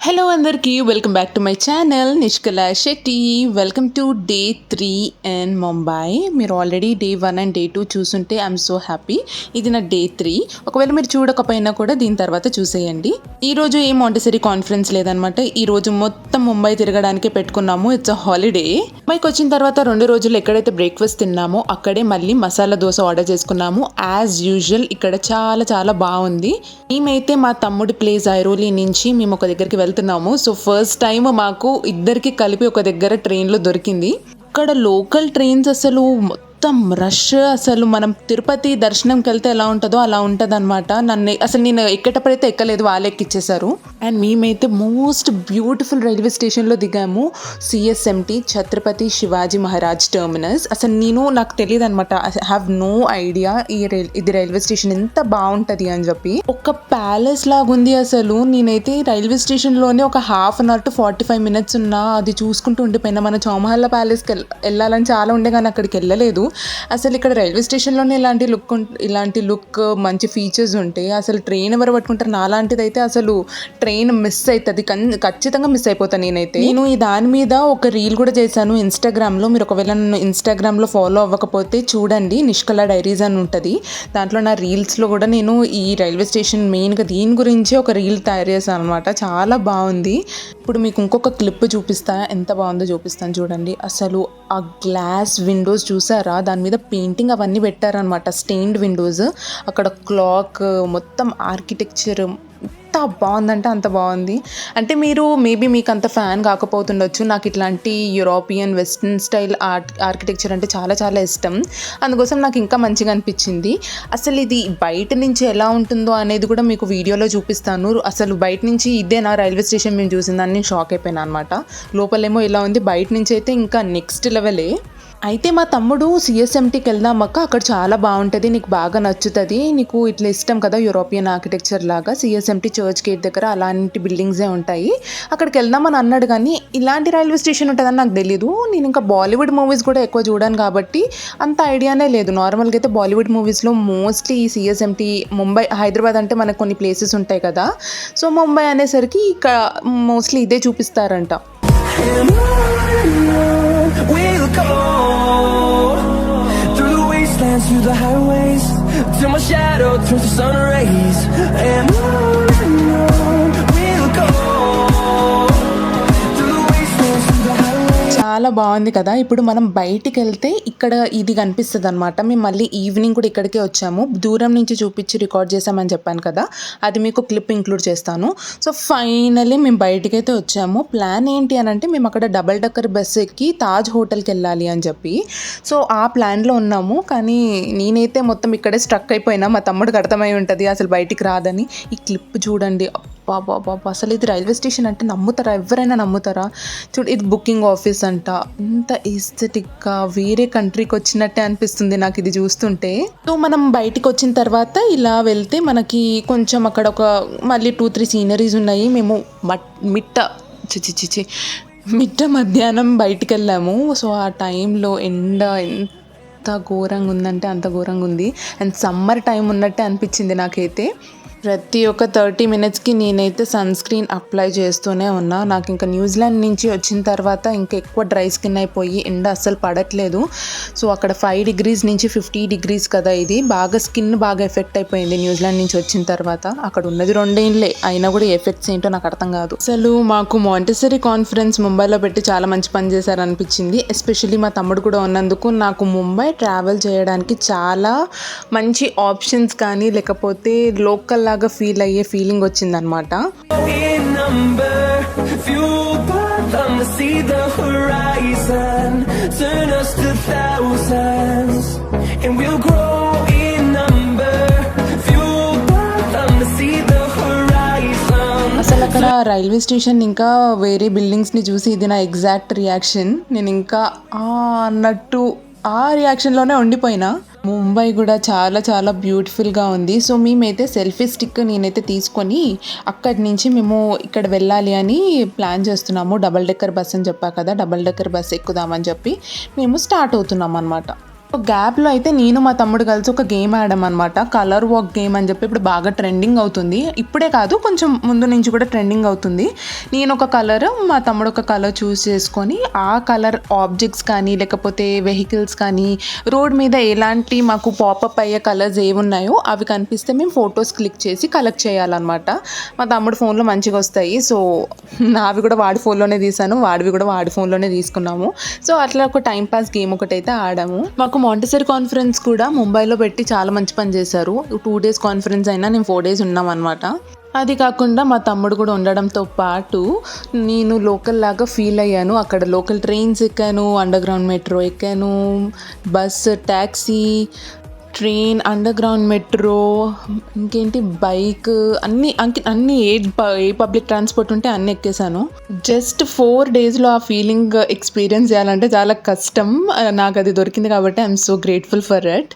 Hello అందరికీ welcome back to my channel Nishkala Shetty. Welcome to day 3 in Mumbai. మీరు already day 1 and day 2 చూసుంటే I'm so happy. ఇది నా day 3. ఒకవేళ మీరు చూడకపోయినా కూడా దీని తర్వాత చూసేయండి. ఈరోజు ఏ మాంటెసరీ కాన్ఫరెన్స్ లేదనమాట. ఈరోజు మొత్తం ముంబై తిరగడానికే పెట్టుకున్నాము. It's a holiday. ముంబైకి వచ్చిన తర్వాత 2 రోజులు ఎక్కడైతే బ్రేక్ఫాస్ట్ తిన్నామో అక్కడే మళ్ళీ మసాలా దోశ ఆర్డర్ చేసుకున్నాము. యాజ్ యూజువల్ ఇక్కడ చాలా చాలా బాగుంది. మేమైతే మా తమ్ముడి ప్లేస్ ఐరోలి నుంచి మేము ఒక దగ్గరికి వెళ్తున్నాము. సో ఫస్ట్ టైం మాకు ఇద్దరికి కలిపి ఒక దగ్గర ట్రైన్లో దొరికింది. ఇక్కడ లోకల్ ట్రైన్స్ అసలు మొత్తం రష్. అసలు మనం తిరుపతి దర్శనంకి వెళ్తే ఎలా ఉంటుందో అలా ఉంటుంది అనమాట. నేను ఎక్కేటప్పుడైతే ఎక్కలేదు, వాళ్ళు ఎక్కిచ్చేసారు. అండ్ మేమైతే మోస్ట్ బ్యూటిఫుల్ రైల్వే స్టేషన్లో దిగాము. CSMT Chhatrapati Shivaji Maharaj terminus. అసలు నాకు తెలియదు అనమాట. ఐ హ్యావ్ నో ఐడియా ఇది రైల్వే స్టేషన్ ఎంత బాగుంటుంది అని చెప్పి. ఒక ప్యాలెస్ లాగుంది అసలు. నేనైతే రైల్వే స్టేషన్లోనే ఒక half an hour to 45 minutes ఉన్నా అది చూసుకుంటూ ఉండిపోయినా. మన చౌమహల్లా ప్యాలెస్కి వెళ్ళాలని చాలా ఉండే కానీ అక్కడికి వెళ్ళలేదు. అసలు ఇక్కడ రైల్వే స్టేషన్లోనే ఇలాంటి లుక్ మంచి ఫీచర్స్ ఉంటాయి. అసలు ట్రైన్ ఎవరు పట్టుకుంటారు? నాలాంటిది అయితే అసలు ట్రైన్ మిస్ అవుతుంది, ఖచ్చితంగా మిస్ అయిపోతాను నేనైతే. నేను ఈ దాని మీద ఒక రీల్ కూడా చేశాను ఇన్స్టాగ్రామ్లో. మీరు ఒకవేళ నన్ను ఇన్స్టాగ్రామ్లో ఫాలో అవ్వకపోతే చూడండి, నిష్కలా డైరీస్ అని ఉంటుంది. దాంట్లో నా రీల్స్లో కూడా నేను ఈ రైల్వే స్టేషన్ మెయిన్గా దీని గురించి ఒక రీల్ తయారు చేశాను అనమాట. చాలా బాగుంది. ఇప్పుడు మీకు ఇంకొక క్లిప్ చూపిస్తా, ఎంత బాగుందో చూపిస్తాను చూడండి. అసలు ఆ గ్లాస్ విండోస్ చూసారా? దాని మీద పెయింటింగ్ అవన్నీ పెట్టారనమాట, స్టెయిన్డ్ విండోస్. అక్కడ క్లాక్ మొత్తం ఆర్కిటెక్చర్ ఎంత బాగుందంటే అంత బాగుంది. అంటే మీకు అంత ఫ్యాన్ కాకపోతుండొచ్చు. నాకు ఇట్లాంటి యూరోపియన్ వెస్ట్రన్ స్టైల్ ఆర్కిటెక్చర్ అంటే చాలా చాలా ఇష్టం. అందుకోసం నాకు ఇంకా మంచిగా అనిపించింది. అసలు ఇది బయట నుంచి ఎలా ఉంటుందో అనేది కూడా మీకు వీడియోలో చూపిస్తాను. అసలు బయట నుంచి ఇదేనా రైల్వే స్టేషన్ మేము చూసిందని నేను షాక్ అయిపోయాను అనమాట. లోపలేమో ఇలా ఉంది, బయట నుంచి అయితే ఇంకా నెక్స్ట్ లెవెలే. అయితే మా తమ్ముడు CSMTకి వెళ్దామక్క, అక్కడ చాలా బాగుంటుంది, నీకు బాగా నచ్చుతుంది, నీకు ఇట్లా ఇష్టం కదా యూరోపియన్ ఆర్కిటెక్చర్ లాగా. CSMT చర్చ్ గేట్ దగ్గర అలాంటి బిల్డింగ్సే ఉంటాయి, అక్కడికి వెళ్దామని అన్నాడు. కానీ ఇలాంటి రైల్వే స్టేషన్ ఉంటుందని నాకు తెలీదు. నేను ఇంకా బాలీవుడ్ మూవీస్ కూడా ఎక్కువ చూడాను కాబట్టి అంత ఐడియానే లేదు. నార్మల్గా అయితే బాలీవుడ్ మూవీస్లో మోస్ట్లీ ఈ CSMT ముంబై, హైదరాబాద్ అంటే మనకు కొన్ని ప్లేసెస్ ఉంటాయి కదా. సో ముంబై అనేసరికి ఇక్కడ మోస్ట్లీ ఇదే చూపిస్తారంట. We'll go through the wastelands, through the highways, till my shadow turns to sun rays. And on we'll go through the wastelands, through the highways. చాలా బాగుంది కదా. ఇప్పుడు మనం బయటికి వెళ్తే ఇక్కడ ఇది కనిపిస్తుంది అనమాట. మేము మళ్ళీ ఈవినింగ్ కూడా ఇక్కడికే వచ్చాము. దూరం నుంచి చూపించి రికార్డ్ చేసామని చెప్పాను కదా, అది మీకు క్లిప్ ఇంక్లూడ్ చేస్తాను. సో ఫైనల్లీ మేము బయటికి అయితే వచ్చాము. ప్లాన్ ఏంటి అని అంటే, మేము అక్కడ డబల్ డెక్కర్ బస్ ఎక్కి తాజ్ హోటల్కి వెళ్ళాలి అని చెప్పి. సో ఆ ప్లాన్లో ఉన్నాము. కానీ నేనైతే మొత్తం ఇక్కడే స్ట్రక్ అయిపోయినా. మా తమ్ముడికి అర్థమై ఉంటుంది అసలు బయటికి రాదని. ఈ క్లిప్ చూడండి, బాబా అసలు ఇది రైల్వే స్టేషన్ అంటే నమ్ముతారా? ఎవరైనా నమ్ముతారా? చూడు, ఇది బుకింగ్ ఆఫీస్ అంట. ఇంత ఎస్థెటిక్గా వేరే కంట్రీకి వచ్చినట్టే అనిపిస్తుంది నాకు ఇది చూస్తుంటే. సో మనం బయటికి వచ్చిన తర్వాత ఇలా వెళ్తే మనకి కొంచెం అక్కడ ఒక మళ్ళీ 2-3 సీనరీస్ ఉన్నాయి. మేము మిట్ట మధ్యాహ్నం బయటికి వెళ్ళాము. సో ఆ టైంలో ఎండ ఎంత ఘోరంగా ఉందంటే అంత ఘోరంగా ఉంది. అండ్ సమ్మర్ టైం ఉన్నట్టే అనిపించింది నాకైతే. ప్రతి ఒక్క 30 minutesకి నేనైతే సన్ స్క్రీన్ అప్లై చేస్తూనే ఉన్నా. నాకు ఇంకా న్యూజిలాండ్ నుంచి వచ్చిన తర్వాత ఇంకా ఎక్కువ డ్రై స్కిన్ అయిపోయి ఎండ అస్సలు పడట్లేదు. సో అక్కడ 5 degrees నుంచి 50 degrees కదా, ఇది బాగా స్కిన్ బాగా ఎఫెక్ట్ అయిపోయింది న్యూజిలాండ్ నుంచి వచ్చిన తర్వాత. అక్కడ ఉన్నది 2 ఏళ్ళే అయినా కూడా ఎఫెక్ట్స్ ఏంటో నాకు అర్థం కాదు. అసలు మాకు మాంటెసరీ కాన్ఫరెన్స్ ముంబైలో పెట్టి చాలా మంచి పని చేశారనిపించింది. ఎస్పెషల్లీ మా తమ్ముడు కూడా ఉన్నందుకు నాకు ముంబై ట్రావెల్ చేయడానికి చాలా మంచి ఆప్షన్స్ కానీ లేకపోతే లోకల్ లాగా ఫీల్ అయ్యే ఫీలింగ్ వచ్చిందనమాట. అసలు అక్కడ రైల్వే స్టేషన్ ఇంకా వేరే బిల్డింగ్స్ని చూసి ఇది నా ఎగ్జాక్ట్ రియాక్షన్. నేను ఇంకా అన్నట్టు ఆ రియాక్షన్లోనే ఉండిపోయినా. ముంబై కూడా చాలా చాలా బ్యూటిఫుల్గా ఉంది. సో మేమైతే సెల్ఫీ స్టిక్ నేనైతే తీసుకొని అక్కడి నుంచి మేము ఇక్కడ వెళ్ళాలి అని ప్లాన్ చేస్తున్నాము. డబల్ డెక్కర్ బస్ అని చెప్పా కదా, డబల్ డెక్కర్ బస్ ఎక్కుదామని చెప్పి మేము స్టార్ట్ అవుతున్నాం అన్నమాట. గ్యాప్‌లో అయితే నేను మా తమ్ముడు కలిసి ఒక గేమ్ ఆడామనమాట. కలర్ వాక్ గేమ్ అని చెప్పి ఇప్పుడు బాగా ట్రెండింగ్ అవుతుంది. ఇప్పుడే కాదు కొంచెం ముందు నుంచి కూడా ట్రెండింగ్ అవుతుంది. నేనొక కలర్, మా తమ్ముడు ఒక కలర్ చూస్ చేసుకొని ఆ కలర్ ఆబ్జెక్ట్స్ కానీ, లేకపోతే వెహికల్స్ కానీ, రోడ్ మీద ఎలాంటి మాకు పాపప్ అయ్యే కలర్స్ ఏవున్నాయో అవి కనిపిస్తే మేము ఫోటోస్ క్లిక్ చేసి కలెక్ట్ చేయాలనమాట. మా తమ్ముడు ఫోన్‌లో మంచిగొస్తాయి. సో, నావి కూడా వాడి ఫోన్‌లోనే తీశాను. వాడివి కూడా వాడి ఫోన్‌లోనే తీసుకున్నాము. సో, అట్లా ఒక టైమ్ పాస్ గేమ్ ఒకటైతే ఆడాము. మాకు మాంటిసరీ కాన్ఫరెన్స్ కూడా ముంబైలో పెట్టి చాలా మంచి పని చేశారు. 2 డేస్ కాన్ఫరెన్స్ అయినా నేను 4 డేస్ ఉన్నామనమాట. అది కాకుండా మా తమ్ముడు కూడా ఉండడంతో పాటు నేను లోకల్ లాగా ఫీల్ అయ్యాను. అక్కడ లోకల్ ట్రైన్స్ ఎక్కాను, అండర్‌గ్రౌండ్ మెట్రో ఎక్కాను, bus, taxi, train, underground metro, ఇంకేంటి బైక్, అన్నీ ఏ పబ్లిక్ ట్రాన్స్‌పోర్ట్ ఉంటే అన్నీ ఎక్కేసాను. జస్ట్ 4 డేస్‌లో ఆ ఫీలింగ్ ఎక్స్‌పీరియన్స్ చేయాలంటే చాలా కష్టం. నాకది దొరికింది కాబట్టి I'm so grateful for it.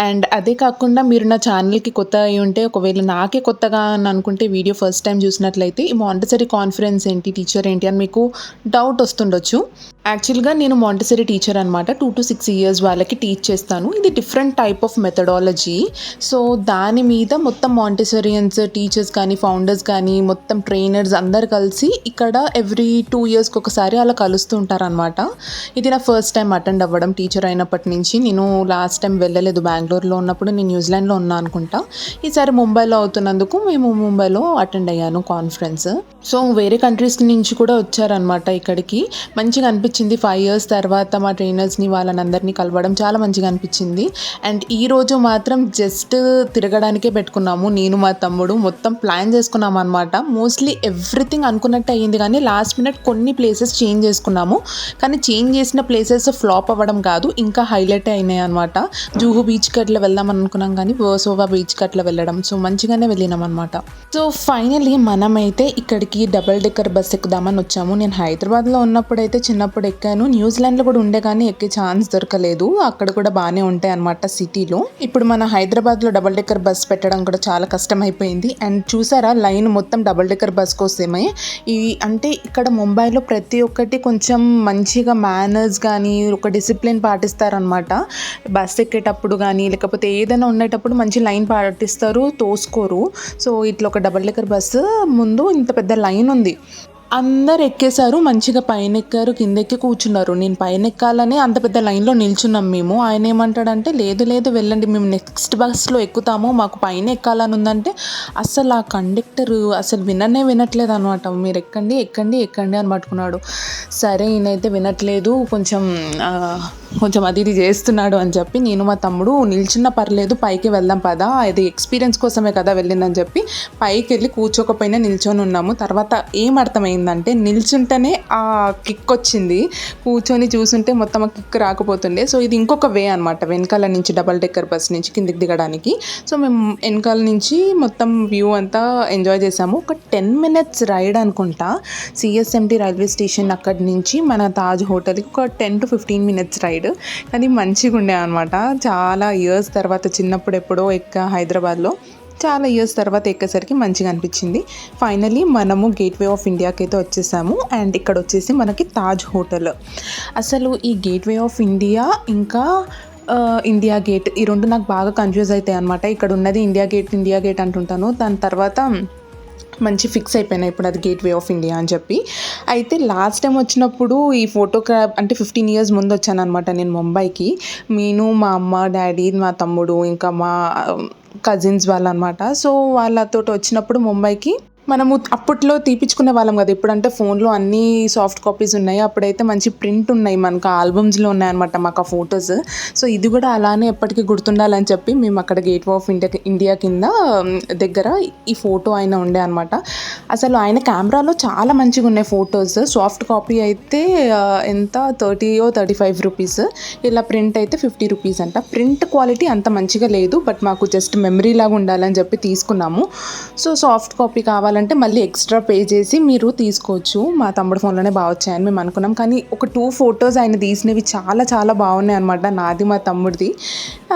And అదే కాకుండా మీరు నా ఛానల్‌కి కొత్త అయ్యి ఉంటే, ఒకవేళ నాకే కొత్తగా అని అనుకుంటే వీడియో ఫస్ట్ టైం చూసినట్లయితే ఈ మాంటిసరీ కాన్ఫరెన్స్ ఏంటి, టీచర్ ఏంటి అని మీకు డౌట్ వస్తుండొచ్చు. యాక్చువల్‌గా నేను మాంటిసరీ టీచర్ అనమాట. 2-6 ఇయర్స్ వాళ్ళకి టీచ్ చేస్తాను. ఇది different type of methodology. So, దాని మీద మొత్తం మాంటిసరియన్స్ టీచర్స్ కానీ, ఫౌండర్స్ కానీ, మొత్తం ట్రైనర్స్ అందరు కలిసి ఇక్కడ ఎవ్రీ 2 ఇయర్స్‌కి ఒకసారి అలా కలుస్తూ ఉంటారనమాట. ఇది నా ఫస్ట్ టైం అటెండ్ అవ్వడం టీచర్ అయినప్పటి నుంచి. నేను లాస్ట్ టైం వెళ్ళలేదు. బెంగుళూరులో ఉన్నప్పుడు నేను న్యూజిలాండ్‌లో ఉన్నా అనుకుంటా. ఈసారి ముంబైలో అవుతున్నందుకు మేము ముంబైలో అటెండ్ అయ్యాను కాన్ఫరెన్స్. సో, వేరే కంట్రీస్ నుంచి కూడా వచ్చారనమాట ఇక్కడికి. మంచిగా అనిపించింది. 5 ఇయర్స్ తర్వాత మా ట్రైనర్స్‌ని వాళ్ళనందరినీ కలవడం చాలా మంచిగా అనిపించింది. అండ్ ఈరోజు మాత్రం జస్ట్ తిరగడానికే పెట్టుకున్నాము. నేను మా తమ్ముడు మొత్తం ప్లాన్ చేసుకున్నామనమాట. మోస్ట్లీ ఎవ్రీథింగ్ అనుకున్నట్టే అయ్యింది కానీ లాస్ట్ మినిట్ కొన్ని ప్లేసెస్ చేంజ్ చేసుకున్నాము. కానీ చేంజ్ చేసిన ప్లేసెస్ ఫ్లాప్ అవ్వడం కాదు, ఇంకా హైలైట్ అయినాయి అనమాట. జూహు బీచ్‌కి అట్లా వెళ్దాం అనుకున్నాం కానీ వర్సోవా బీచ్‌కి అట్లా వెళ్ళడం. సో, మంచిగానే వెళ్ళినాం అనమాట. సో, ఫైనల్లీ మనమైతే ఇక్కడికి డబుల్ డెక్కర్ బస్ ఎక్కుదామని వచ్చాము. నేను హైదరాబాద్లో ఉన్నప్పుడైతే చిన్నప్పుడు ఎక్కాను. న్యూజిలాండ్లో కూడా ఉండే కానీ ఎక్కే ఛాన్స్ దొరకలేదు. అక్కడ కూడా బాగానే ఉంటాయి అనమాట సిటీలో. ఇప్పుడు మన హైదరాబాద్లో డబుల్ డెక్కర్ బస్ పెట్టడం కూడా చాలా కష్టం అయిపోయింది. అండ్ చూసారా లైన్ మొత్తం డబుల్ డెక్కర్ బస్ కోసమే. అంటే ఇక్కడ ముంబైలో ప్రతి ఒక్కటి కొంచెం మంచిగా మేనర్స్ కానీ ఒక డిసిప్లిన్ పాటిస్తారనమాట. బస్ ఎక్కేటప్పుడు కానీ లేకపోతే ఏదైనా ఉండేటప్పుడు మంచి లైన్ పాటిస్తారు, తోసుకోరు. సో, ఇట్లా ఒక డబుల్ డెక్కర్ బస్సు ముందు ఇంత పెద్ద లైన్ ఉంది. అందరు ఎక్కేశారు, మంచిగా పైన ఎక్కారు, కింద ఎక్కి కూర్చున్నారు. నేను పైన ఎక్కాలని అంత పెద్ద లైన్లో నిల్చున్నాం మేము. ఆయన ఏమంటాడంటే లేదు వెళ్ళండి, మేము నెక్స్ట్ బస్లో ఎక్కుతాము, మాకు పైన ఎక్కాలని ఉందంటే అసలు ఆ కండక్టర్ అసలు వినట్లేదు అనమాట. మీరు ఎక్కండి అని పట్టుకున్నాడు. సరే ఈయనైతే వినట్లేదు, కొంచెం అది ఇది చేస్తున్నాడు అని చెప్పి నేను మా తమ్ముడు నిల్చున్న పర్లేదు పైకి వెళ్దాం పదా, అది ఎక్స్పీరియన్స్ కోసమే కదా వెళ్ళిందని చెప్పి పైకి వెళ్ళి కూర్చోకపోయినా నిల్చొని ఉన్నాము. తర్వాత ఏం అర్థమైందంటే నిల్చుంటేనే ఆ కిక్ వచ్చింది, కూర్చొని చూసుంటే మొత్తం ఆ కిక్ రాకపోతుండే. సో, ఇది ఇంకొక వే అనమాట వెనకాల నుంచి డబల్ డెక్కర్ బస్ నుంచి కిందికి దిగడానికి. సో, మేము వెనకాల నుంచి మొత్తం వ్యూ అంతా ఎంజాయ్ చేసాము. ఒక 10 minutes రైడ్ అనుకుంటా సిఎస్ఎంటీ రైల్వే స్టేషన్ అక్కడి నుంచి మన తాజ్ హోటల్కి ఒక 10 to 15 minutes రైడ్. కానీ మంచిగా ఉండే అనమాట. చాలా ఇయర్స్ తర్వాత చిన్నప్పుడు ఎప్పుడో హైదరాబాద్లో చాలా ఇయర్స్ తర్వాత ఎక్కేసరికి మంచిగా అనిపించింది. ఫైనలీ మనము గేట్వే ఆఫ్ ఇండియాకి అయితే వచ్చేసాము. అండ్ ఇక్కడ వచ్చేసి మనకి తాజ్ హోటల్. అసలు ఈ గేట్వే ఆఫ్ ఇండియా ఇంకా ఇండియా గేట్ ఈ రెండు నాకు బాగా కన్ఫ్యూజ్ అవుతాయి అనమాట. ఇక్కడ ఉన్నది ఇండియా గేట్ అంటుంటాను, దాని తర్వాత మంచి ఫిక్స్ అయిపోయినా ఇప్పుడు అది గేట్వే ఆఫ్ ఇండియా అని చెప్పి. అయితే లాస్ట్ టైం వచ్చినప్పుడు ఈ ఫోటోగ్రాఫ్ అంటే 15 years ముందు వచ్చాను అనమాట నేను ముంబైకి. నేను, మా అమ్మ, డాడీ, మా తమ్ముడు, ఇంకా మా కజిన్స్ వాళ్ళు అనమాట. సో, వాళ్ళతో వచ్చినప్పుడు ముంబైకి మనము అప్పట్లో తీపించుకునే వాళ్ళం కదా. ఇప్పుడంటే ఫోన్లో అన్నీ సాఫ్ట్ కాపీస్ ఉన్నాయి, అప్పుడైతే మంచి ప్రింట్ ఉన్నాయి, మనకు ఆల్బమ్స్లో ఉన్నాయన్నమాట మాకు ఆ ఫొటోస్. సో, ఇది కూడా అలానే ఎప్పటికీ గుర్తుండాలని చెప్పి మేము అక్కడ గేట్వే ఆఫ్ ఇండియా కింద దగ్గర ఈ ఫోటో ఆయన ఉండే అనమాట. అసలు ఆయన కెమెరాలో చాలా మంచిగా ఉన్నాయి ఫొటోస్. సాఫ్ట్ కాపీ అయితే ఎంత 30 or 35 rupees, ఇలా ప్రింట్ అయితే 50 rupees అంట. ప్రింట్ క్వాలిటీ అంత మంచిగా లేదు, బట్ మాకు జస్ట్ మెమరీ లాగా ఉండాలని చెప్పి తీసుకున్నాము. సో, సాఫ్ట్ కాపీ కావాలి కావాలంటే మళ్ళీ ఎక్స్ట్రా పే చేసి మీరు తీసుకోవచ్చు. మా తమ్ముడు ఫోన్‌లోనే బా వచ్చాయని మేము అనుకున్నాం. కానీ ఒక 2 ఫోటోస్ ఆయన తీసినవి చాలా చాలా బాగున్నాయి అనమాట. నాది, మా తమ్ముడిది.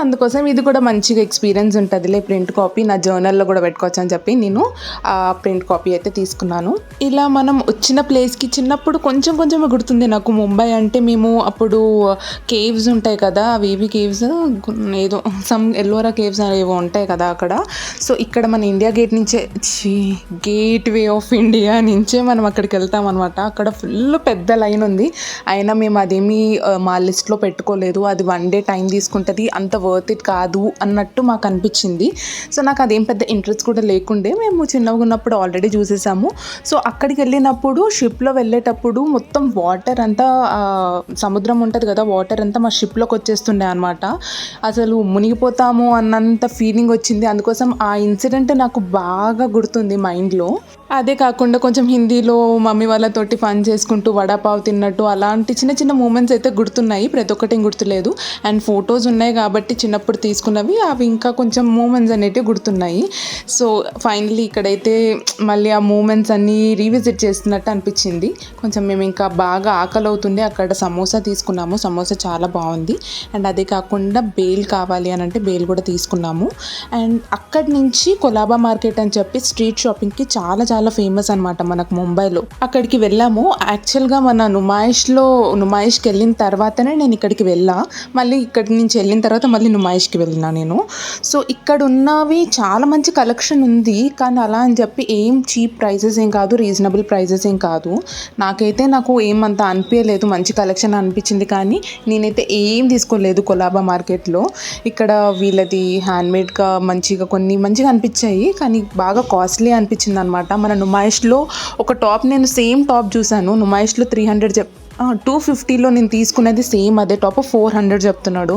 అందుకోసం ఇది కూడా మంచిగా ఎక్స్‌పీరియన్స్ ఉంటదిలే, ప్రింట్ కాపీ నా జర్నల్‌లో కూడా పెట్టుకోవచ్చు అని చెప్పి నేను ఆ ప్రింట్ కాపీ అయితే తీసుకున్నాను. ఇలా మనం వచ్చిన ప్లేస్‌కి చిన్నప్పుడు కొంచెం కొంచెమే గుర్తుంది నాకు. ముంబై అంటే మేము అప్పుడు కేవ్స్ ఉంటాయి కదా, అవి ఏవి కేవ్స్ ఏదో ఎల్లోరా కేవ్స్ ఏవో ఉంటాయి కదా అక్కడ. సో ఇక్కడ మన ఇండియా గేట్ నుంచే గేట్ వే ఆఫ్ ఇండియా నుంచే మనం అక్కడికి వెళ్తాం అనమాట. అక్కడ ఫుల్ పెద్ద లైన్ ఉంది. అయినా మేము అదేమీ మా లిస్ట్లో పెట్టుకోలేదు. అది 1 డే టైం తీసుకుంటుంది, అంత వర్త్ ఇట్ కాదు అన్నట్టు మాకు అనిపించింది. సో నాకు అదేం పెద్ద ఇంట్రెస్ట్ కూడా లేకుండే, మేము చిన్నగా ఉన్నప్పుడు ఆల్రెడీ చూసేసాము. సో అక్కడికి వెళ్ళినప్పుడు షిప్లో వెళ్ళేటప్పుడు మొత్తం వాటర్ అంతా సముద్రం ఉంటుంది కదా, వాటర్ అంతా మా షిప్లోకి వచ్చేస్తుండే అనమాట. అసలు మునిగిపోతాము అన్నంత ఫీలింగ్ వచ్చింది. అందుకోసం ఆ ఇన్సిడెంట్ నాకు బాగా గుర్తుంది మైండ్లో. అదే కాకుండా కొంచెం హిందీలో మమ్మీ వాళ్ళతోటి ఫన్ చేసుకుంటూ వడాపావ్ తిన్నట్టు అలాంటి చిన్న చిన్న మూమెంట్స్ అయితే గుర్తున్నాయి. ప్రతి ఒక్కటి ఏం గుర్తులేదు. అండ్ ఫొటోస్ ఉన్నాయి కాబట్టి చిన్నప్పుడు తీసుకున్నవి అవి ఇంకా కొంచెం మూమెంట్స్ అనేటివి గుర్తున్నాయి. సో ఫైనల్లీ ఇక్కడైతే మళ్ళీ ఆ మూమెంట్స్ అన్నీ రీవిజిట్ చేస్తున్నట్టు అనిపించింది. కొంచెం మేము ఇంకా బాగా ఆకలి అవుతుండే అక్కడ సమోసా తీసుకున్నాము. సమోసా చాలా బాగుంది. అండ్ అదే కాకుండా బేల్ కావాలి అని అంటే బేల్ కూడా తీసుకున్నాము. అండ్ అక్కడి నుంచి కొలాబా మార్కెట్ అని చెప్పి స్ట్రీట్ షాపింగ్కి చాలా చాలా ఫేమస్ అనమాట మనకు ముంబైలో. అక్కడికి వెళ్ళాము. యాక్చువల్గా మన నుమాయిష్కి వెళ్ళిన తర్వాతనే నేను ఇక్కడికి వెళ్ళా. మళ్ళీ ఇక్కడి నుంచి వెళ్ళిన తర్వాత మళ్ళీ నుమాయిష్కి వెళ్ళినా నేను. సో ఇక్కడ ఉన్నవి చాలా మంచి కలెక్షన్ ఉంది. కానీ అలా అని చెప్పి ఏం చీప్ ప్రైజెస్ ఏం కాదు, రీజనబుల్ ప్రైజెస్ ఏం కాదు. నాకు ఏమంత అనిపించలేదు, మంచి కలెక్షన్ అనిపించింది. కానీ నేనైతే ఏం తీసుకోలేదు కొలాబా మార్కెట్లో. ఇక్కడ వీళ్ళది హ్యాండ్మేడ్గా కొన్ని మంచిగా అనిపించాయి, కానీ బాగా కాస్ట్లీ అనిపించింది అనమాట. మన నుమాయిష్లో ఒక టాప్, నేను సేమ్ టాప్ చూసాను. నుమాయిష్లో 300 250లో నేను తీసుకున్నది సేమ్ అదే టాప్ 400 చెప్తున్నాడు.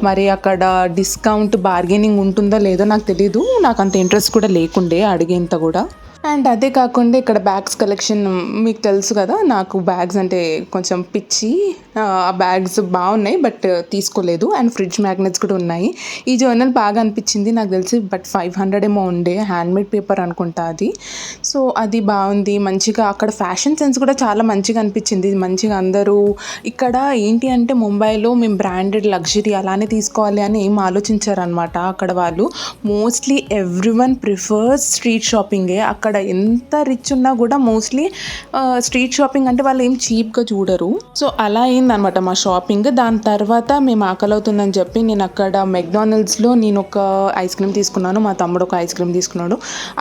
మరి అక్కడ డిస్కౌంట్ బార్గెనింగ్ ఉంటుందో లేదో నాకు తెలీదు. నాకు అంత ఇంట్రెస్ట్ కూడా లేకుండే అడిగేంత కూడా. అండ్ అదే కాకుండా ఇక్కడ బ్యాగ్స్ కలెక్షన్ మీకు తెలుసు కదా, నాకు బ్యాగ్స్ అంటే కొంచెం పిచ్చి. ఆ బ్యాగ్స్ బాగున్నాయి బట్ తీసుకోలేదు. అండ్ ఫ్రిడ్జ్ మ్యాగ్నెట్స్ కూడా ఉన్నాయి. ఈ జర్నల్ బాగా అనిపించింది నాకు తెలిసి, బట్ 500 ఏమో ఉండే, హ్యాండ్మేడ్ పేపర్ అనుకుంటా అది. సో అది బాగుంది మంచిగా. అక్కడ ఫ్యాషన్ సెన్స్ కూడా చాలా మంచిగా అనిపించింది. మంచిగా అందరూ ఇక్కడ ఏంటి అంటే ముంబైలో మేము బ్రాండెడ్ లగ్జరీ అలానే తీసుకోవాలి అని ఏం ఆలోచించారనమాట అక్కడ వాళ్ళు. మోస్ట్లీ ఎవ్రీవన్ ప్రిఫర్స్ స్ట్రీట్ షాపింగే. అక్కడ ఎంత రిచ్ ఉన్నా కూడా మోస్ట్లీ స్ట్రీట్ షాపింగ్ అంటే వాళ్ళు ఏం చీప్గా చూడరు. సో అలా అయిందనమాట మా షాపింగ్. దాని తర్వాత మేము ఆకలి అవుతుందని చెప్పి నేను అక్కడ మెక్డానల్డ్స్లో నేను ఒక ఐస్ క్రీమ్ తీసుకున్నాను, మా తమ్ముడు ఒక ఐస్ క్రీమ్ తీసుకున్నాడు.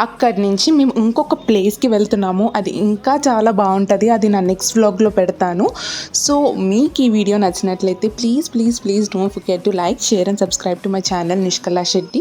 అక్కడి నుంచి మేము ఇంకొక ప్లేస్కి వెళ్తున్నాము. అది ఇంకా చాలా బాగుంటుంది. అది నా నెక్స్ట్ వ్లాగ్లో పెడతాను. సో మీకు ఈ వీడియో నచ్చినట్లయితే please don't forget to like, share and subscribe to my channel Nishkala Shetty.